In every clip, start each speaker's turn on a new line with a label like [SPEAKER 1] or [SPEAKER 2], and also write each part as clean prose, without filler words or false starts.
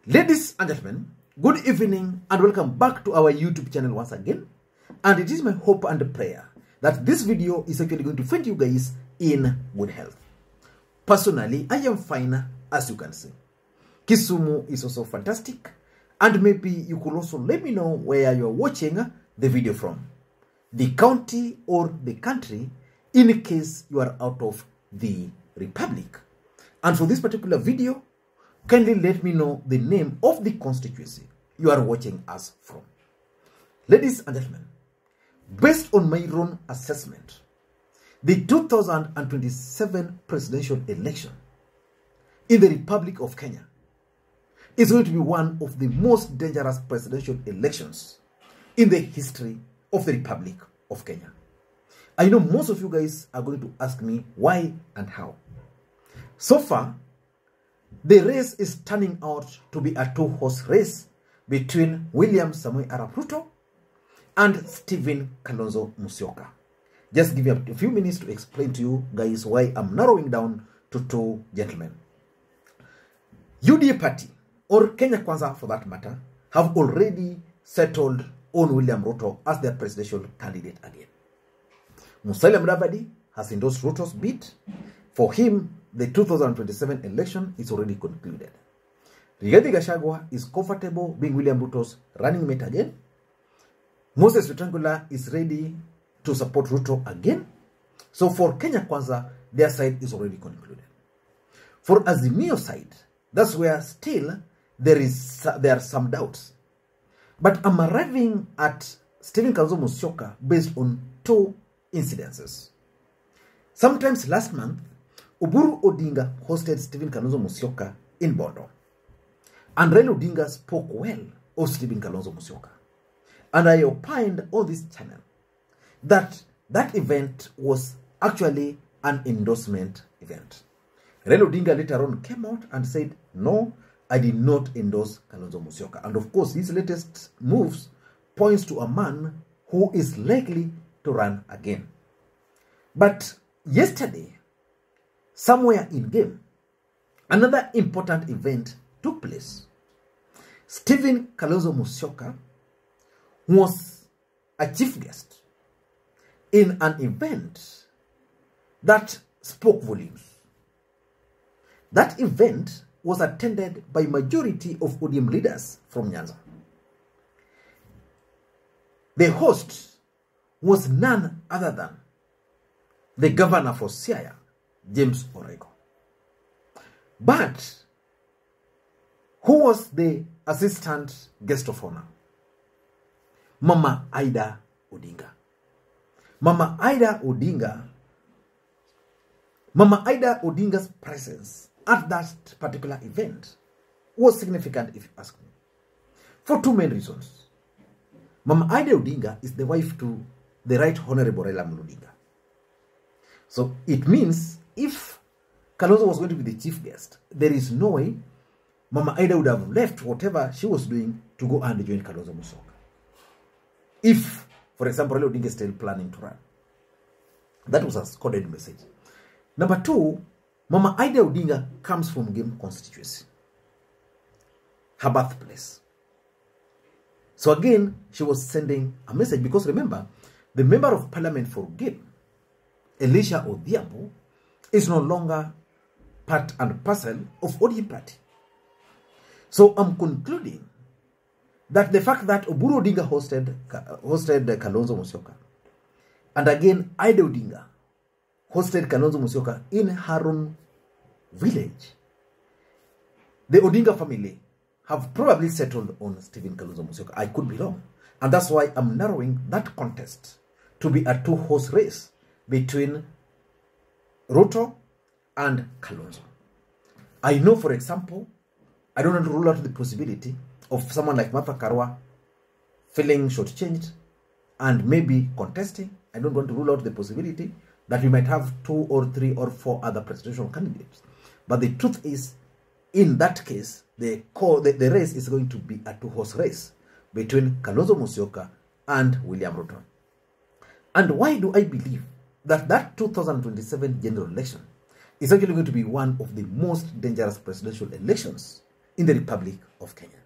[SPEAKER 1] Ladies and gentlemen, good evening and welcome back to our YouTube channel once again. And it is my hope and prayer that this video is actually going to find you guys in good health. Personally, I am fine, as you can see. Kisumu is also fantastic, and maybe you could also let me know where you are watching the video from. The county or the country, in case you are out of the republic. And for this particular video, kindly let me know the name of the constituency you are watching us from. Ladies and gentlemen, based on my own assessment, the 2027 presidential election in the Republic of Kenya is going to be one of the most dangerous presidential elections in the history of the Republic of Kenya. I know most of you guys are going to ask me why and how. So far, the race is turning out to be a two-horse race between William Ruto and Stephen Kalonzo Musyoka. Just give me a few minutes to explain to you guys why I'm narrowing down to two gentlemen. UDA party, or Kenya Kwanza for that matter, have already settled on William Ruto as their presidential candidate again. Musalia Mudavadi has endorsed Ruto's bid. For him, the 2027 election is already concluded. Rigathi Gachagua is comfortable being William Ruto's running mate again. Moses Wetangula is ready to support Ruto again. So for Kenya Kwanza, their side is already concluded. For Azimio side, that's where still there are some doubts. But I'm arriving at Stephen Kalonzo Musyoka based on two incidences. Sometimes last month, Oburu Odinga hosted Stephen Kalonzo Musyoka in Bondo. And Raila Odinga spoke well of Stephen Kalonzo Musyoka. And I opined on this channel that that event was actually an endorsement event. Raila Odinga later on came out and said, no, I did not endorse Kalonzo Musyoka. And of course, his latest moves points to a man who is likely to run again. But yesterday, somewhere in game, another important event took place. Stephen Kalonzo Musyoka was a chief guest in an event that spoke volumes. That event was attended by majority of ODM leaders from Nyanza. The host was none other than the governor for Siaya, James Orego. But who was the assistant guest of honor? Mama Ida Odinga. Mama Ida Odinga's presence at that particular event was significant, if you ask me, for two main reasons. Mama Ida Odinga is the wife to the Right Honorable Raila Odinga. So it means if Kalonzo was going to be the chief guest, there is no way Mama Ida would have left whatever she was doing to go and join Kalonzo Musyoka. If, for example, Raila Odinga is still planning to run. That was a coded message. Number two, Mama Ida Odinga comes from Game constituency, her birthplace. So again, she was sending a message because remember, the member of parliament for Game, Elisha Odhiambo, is no longer part and parcel of ODM party. So I'm concluding that the fact that Oburu Odinga hosted Kalonzo Musyoka, and again Ida Odinga hosted Kalonzo Musyoka in Harun village, the Odinga family have probably settled on Stephen Kalonzo Musyoka. I could be wrong. And that's why I'm narrowing that contest to be a two-horse race between Ruto and Kalonzo. I know, for example, I don't want to rule out the possibility of someone like Martha Karua feeling shortchanged and maybe contesting. I don't want to rule out the possibility that we might have 2 or 3 or 4 other presidential candidates. But the truth is, in that case, the race is going to be a two-horse race between Kalonzo Musyoka and William Ruto. And why do I believe that 2027 general election is actually going to be one of the most dangerous presidential elections in the Republic of Kenya.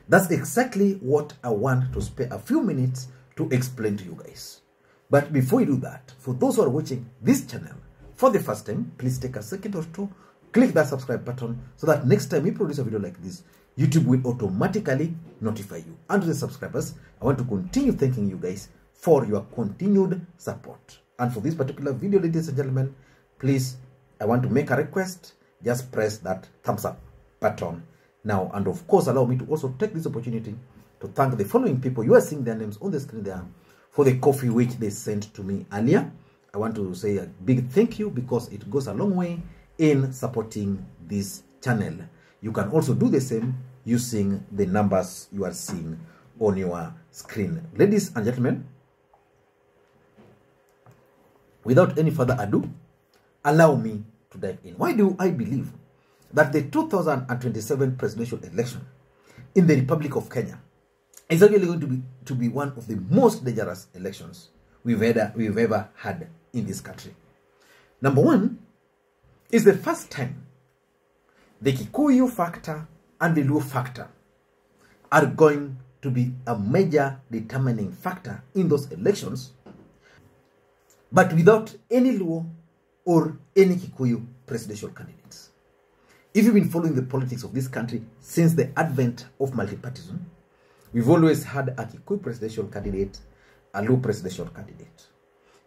[SPEAKER 1] That's exactly what I want to spare a few minutes to explain to you guys. But before we do that, for those who are watching this channel for the first time, please take a second or two, click that subscribe button so that next time we produce a video like this, YouTube will automatically notify you. And to the subscribers, I want to continue thanking you guys for your continued support. And for this particular video, ladies and gentlemen, please, I want to make a request. Just press that thumbs up button now. And of course, allow me to also take this opportunity to thank the following people. You are seeing their names on the screen there for the coffee which they sent to me earlier. I want to say a big thank you because it goes a long way in supporting this channel. You can also do the same using the numbers you are seeing on your screen. Ladies and gentlemen, without any further ado, allow me to dive in. Why do I believe that the 2027 presidential election in the Republic of Kenya is actually going to be one of the most dangerous elections we've ever had in this country? Number one, is the first time the Kikuyu factor and the Luo factor are going to be a major determining factor in those elections, but without any Luo or any Kikuyu presidential candidates. If you've been following the politics of this country since the advent of multipartyism, we've always had a Kikuyu presidential candidate, a Luo presidential candidate.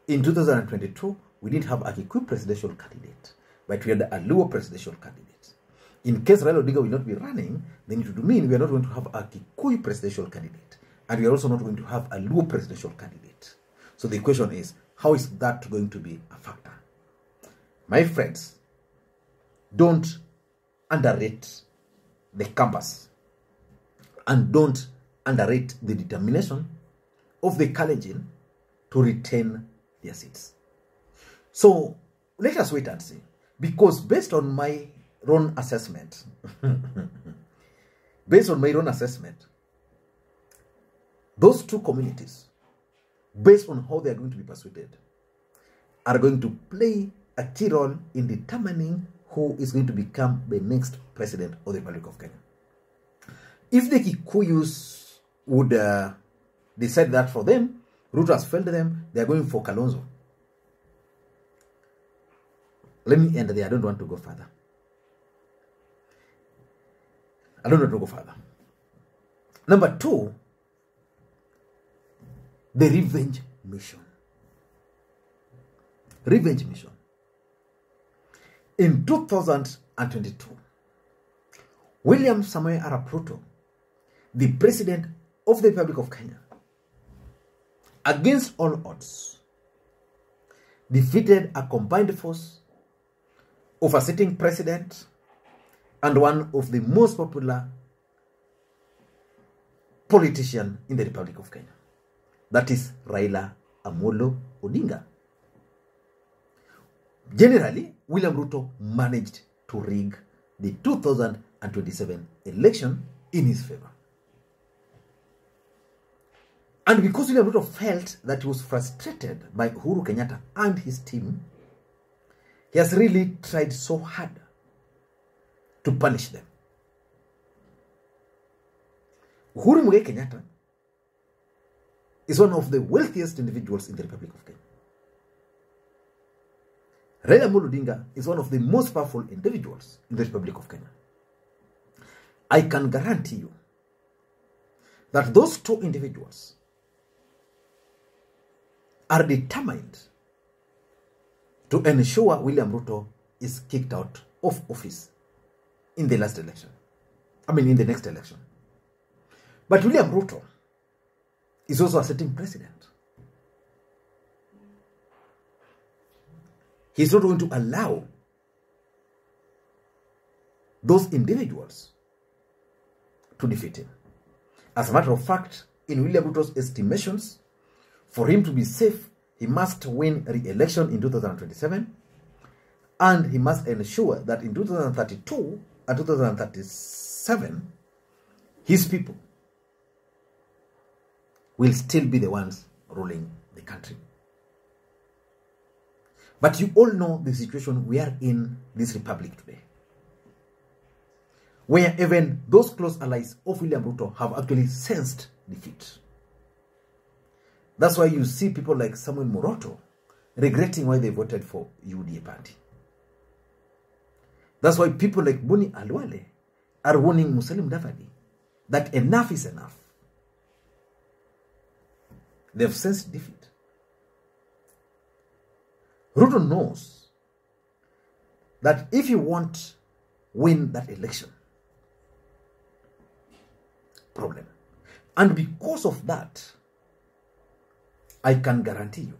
[SPEAKER 1] In 2022, we didn't have a Kikuyu presidential candidate, but we had a Luo presidential candidate. In case Raila Odinga will not be running, then it would mean we are not going to have a Kikuyu presidential candidate, and we are also not going to have a Luo presidential candidate. So the question is, how is that going to be a factor? My friends, don't underrate the canvas and don't underrate the determination of the Kalenjin to retain their seats. So let us wait and see, because based on my own assessment, those two communities, based on how they are going to be persuaded, are going to play a key role in determining who is going to become the next president of the Republic of Kenya. If the Kikuyus would decide that for them, Ruto has failed them, they are going for Kalonzo. Let me end there. I don't want to go further. Number two, the revenge mission. Revenge mission. In 2022, William Samoei Arap Ruto, the president of the Republic of Kenya, against all odds, defeated a combined force of a sitting president and one of the most popular politicians in the Republic of Kenya. That is Raila Amolo Odinga. Generally, William Ruto managed to rig the 2027 election in his favor. And because William Ruto felt that he was frustrated by Uhuru Kenyatta and his team, he has really tried so hard to punish them. Uhuru Kenyatta is one of the wealthiest individuals in the Republic of Kenya. Raila Amolo Odinga is one of the most powerful individuals in the Republic of Kenya. I can guarantee you that those two individuals are determined to ensure William Ruto is kicked out of office in the next election. But William Ruto is also a sitting president. He's not going to allow those individuals to defeat him. As a matter of fact, in William Ruto's estimations, for him to be safe, he must win re-election in 2027, and he must ensure that in 2032 and 2037, his people will still be the ones ruling the country. But you all know the situation we are in this republic today. where even those close allies of William Ruto have actually sensed defeat. That's why you see people like Samuel Moroto regretting why they voted for UDA party. That's why people like Buni Alwale are warning Musalim Davadi that enough is enough. They've sensed defeat. Ruto knows that if you want to win that election, problem. And because of that, I can guarantee you,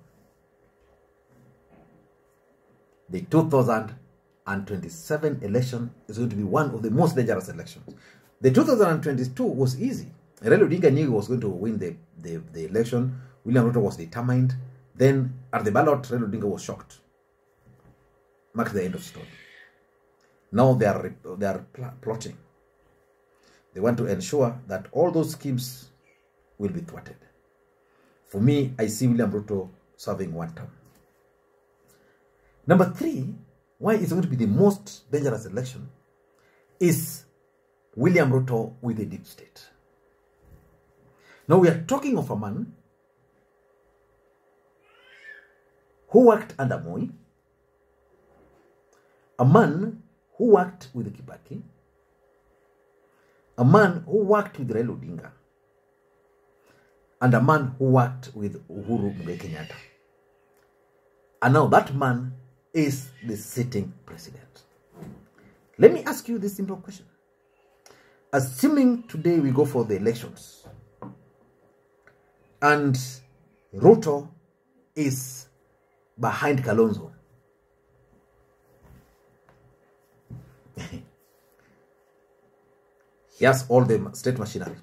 [SPEAKER 1] the 2027 election is going to be one of the most dangerous elections. The 2022 was easy. Raila Odinga knew he was going to win the election. William Ruto was determined. Then at the ballot, Raila Odinga was shocked. Mark the end of story. Now they are plotting. They want to ensure that all those schemes will be thwarted. For me, I see William Ruto serving one term. Number 3, why it's going to be the most dangerous election is William Ruto with the deep state. Now we are talking of a man who worked under Moi, a man who worked with Kibaki, a man who worked with Raila Odinga, and a man who worked with Uhuru Muigai Kenyatta. And now that man is the sitting president. Let me ask you this simple question. Assuming today we go for the elections and Ruto is behind Kalonzo, he has all the state machinery.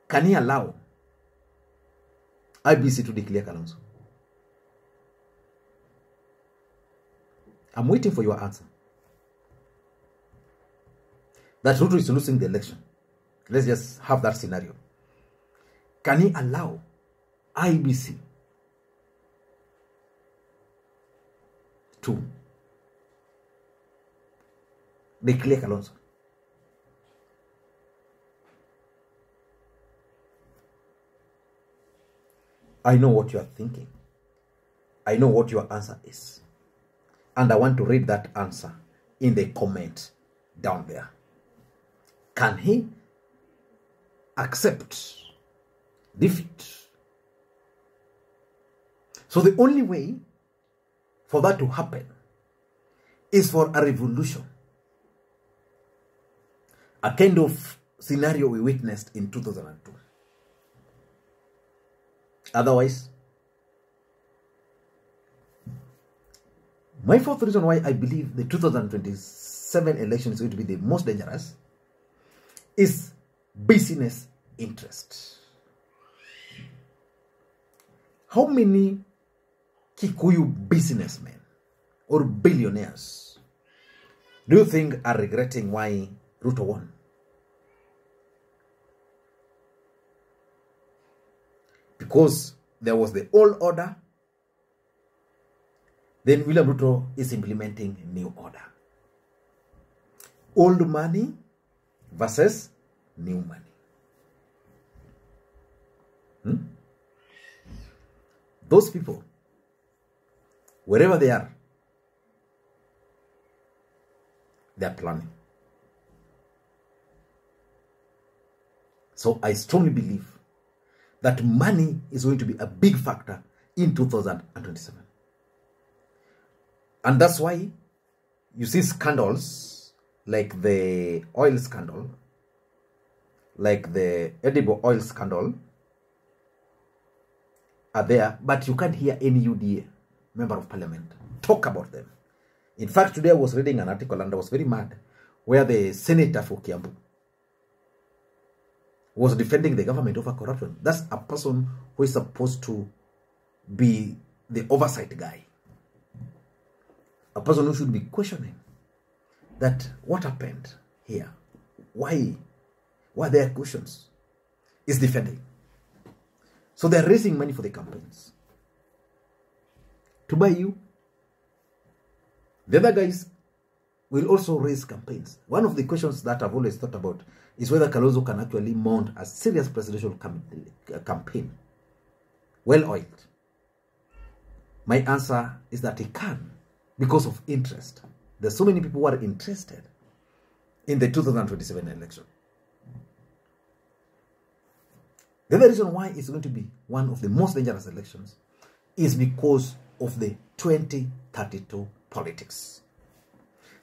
[SPEAKER 1] Can he allow IBC to declare Kalonzo? I'm waiting for your answer. That Ruto is losing the election. Let's just have that scenario. Can he allow IBC to declare Kalonzo? I know what you are thinking. I know what your answer is. And I want to read that answer in the comment down there. Can he accept defeat? So the only way for that to happen is for a revolution. A kind of scenario we witnessed in 2002. Otherwise, my fourth reason why I believe the 2027 election is going to be the most dangerous is business interest. How many Kikuyu businessmen or billionaires do you think are regretting why Ruto won? Because there was the old order, then William Ruto is implementing new order. Old money versus new money. Those people, wherever they are planning. So I strongly believe that money is going to be a big factor in 2027. And that's why you see scandals like the oil scandal, like the edible oil scandal are there, but you can't hear any UDA member of parliament talk about them. In fact, today I was reading an article and I was very mad where the senator for Kiambu was defending the government over corruption. That's a person who is supposed to be the oversight guy. A person who should be questioning that what happened here? Why are there questions? Is defending. So they're raising money for the campaigns to buy you. The other guys will also raise campaigns. One of the questions that I've always thought about is whether Kalonzo can actually mount a serious presidential campaign, well-oiled. My answer is that he can, because of interest. There's so many people who are interested in the 2027 election. The other reason why it's going to be one of the most dangerous elections is because of the 2032 politics.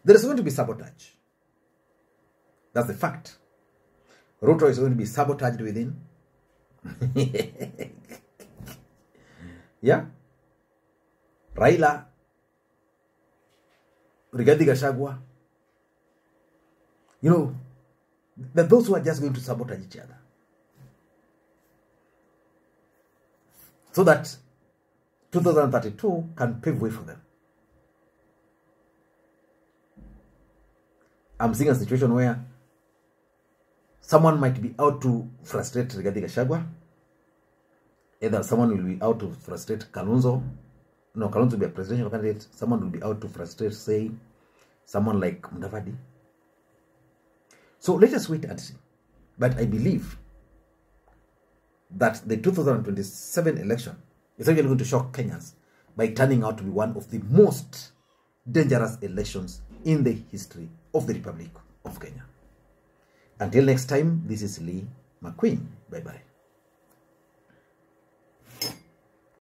[SPEAKER 1] There is going to be sabotage. That's the fact. Ruto is going to be sabotaged within. Yeah. Raila, Rigathi Gachagua, you know, that those who are just going to sabotage each other. So that 2032 can pave way for them. I'm seeing a situation where someone might be out to frustrate Rigathi Gachagua. Either someone will be out to frustrate Kalonzo. No, Kalonzo will be a presidential candidate. Someone will be out to frustrate, say, someone like Mudavadi. So let us wait and see. But I believe that the 2027 election is actually going to shock Kenyans by turning out to be one of the most dangerous elections in the history of the Republic of Kenya. Until next time, this is Lee Makwiny. Bye-bye.